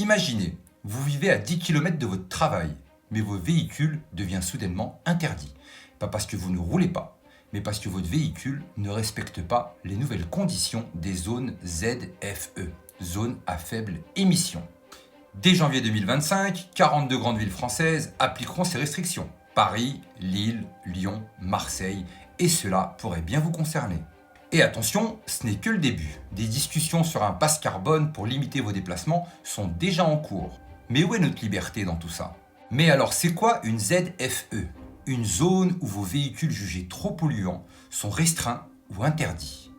Imaginez, vous vivez à 10 km de votre travail, mais votre véhicule devient soudainement interdit. Pas parce que vous ne roulez pas, mais parce que votre véhicule ne respecte pas les nouvelles conditions des zones ZFE, zones à faible émission. Dès janvier 2025, 42 grandes villes françaises appliqueront ces restrictions. Paris, Lille, Lyon, Marseille, et cela pourrait bien vous concerner. Et attention, ce n'est que le début. Des discussions sur un pass carbone pour limiter vos déplacements sont déjà en cours. Mais où est notre liberté dans tout ça? Mais alors c'est quoi une ZFE? Une zone où vos véhicules jugés trop polluants sont restreints ou interdits.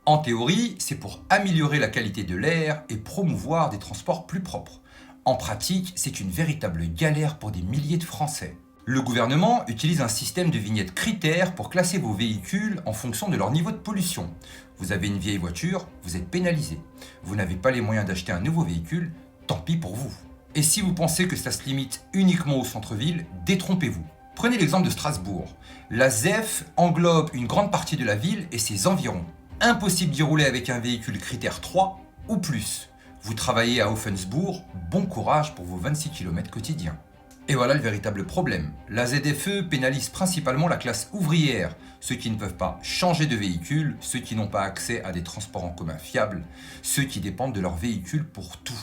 En théorie, c'est pour améliorer la qualité de l'air et promouvoir des transports plus propres. En pratique, c'est une véritable galère pour des milliers de Français. Le gouvernement utilise un système de vignettes critères pour classer vos véhicules en fonction de leur niveau de pollution. Vous avez une vieille voiture, vous êtes pénalisé. Vous n'avez pas les moyens d'acheter un nouveau véhicule, tant pis pour vous. Et si vous pensez que ça se limite uniquement au centre-ville, détrompez-vous. Prenez l'exemple de Strasbourg. La ZEF englobe une grande partie de la ville et ses environs. Impossible d'y rouler avec un véhicule critère 3 ou plus. Vous travaillez à Offensbourg, bon courage pour vos 26 km quotidiens. Et voilà le véritable problème. La ZFE pénalise principalement la classe ouvrière, ceux qui ne peuvent pas changer de véhicule, ceux qui n'ont pas accès à des transports en commun fiables, ceux qui dépendent de leur véhicule pour tout.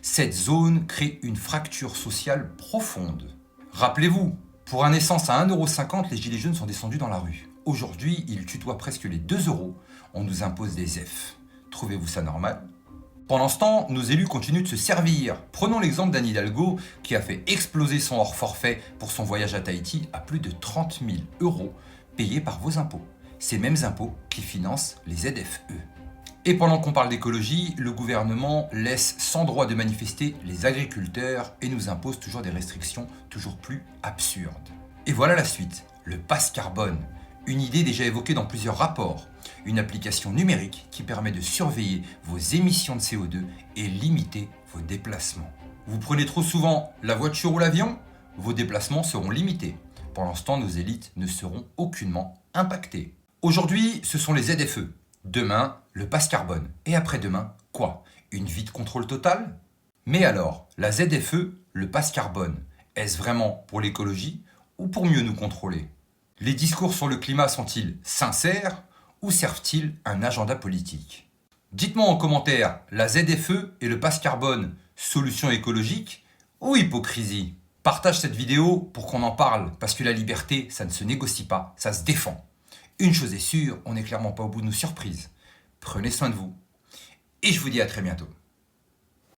Cette zone crée une fracture sociale profonde. Rappelez-vous, pour un essence à 1,50 €, les gilets jaunes sont descendus dans la rue. Aujourd'hui, ils tutoient presque les 2 €. On nous impose des F. Trouvez-vous ça normal ? Pendant ce temps, nos élus continuent de se servir. Prenons l'exemple d'Anne Hidalgo qui a fait exploser son hors forfait pour son voyage à Tahiti à plus de 30 000 € payés par vos impôts. Ces mêmes impôts qui financent les ZFE. Et pendant qu'on parle d'écologie, le gouvernement laisse sans droit de manifester les agriculteurs et nous impose toujours des restrictions toujours plus absurdes. Et voilà la suite, le pass carbone. Une idée déjà évoquée dans plusieurs rapports. Une application numérique qui permet de surveiller vos émissions de CO2 et limiter vos déplacements. Vous prenez trop souvent la voiture ou l'avion? Vos déplacements seront limités. Pendant ce temps, nos élites ne seront aucunement impactées. Aujourd'hui, ce sont les ZFE. Demain, le pass carbone. Et après-demain, quoi? Une vie de contrôle total? Mais alors, la ZFE, le pass carbone, est-ce vraiment pour l'écologie ou pour mieux nous contrôler? Les discours sur le climat sont-ils sincères ou servent-ils un agenda politique? Dites-moi en commentaire, la ZFE et le pass carbone, solution écologique ou hypocrisie? Partage cette vidéo pour qu'on en parle, parce que la liberté, ça ne se négocie pas, ça se défend. Une chose est sûre, on n'est clairement pas au bout de nos surprises. Prenez soin de vous. Et je vous dis à très bientôt.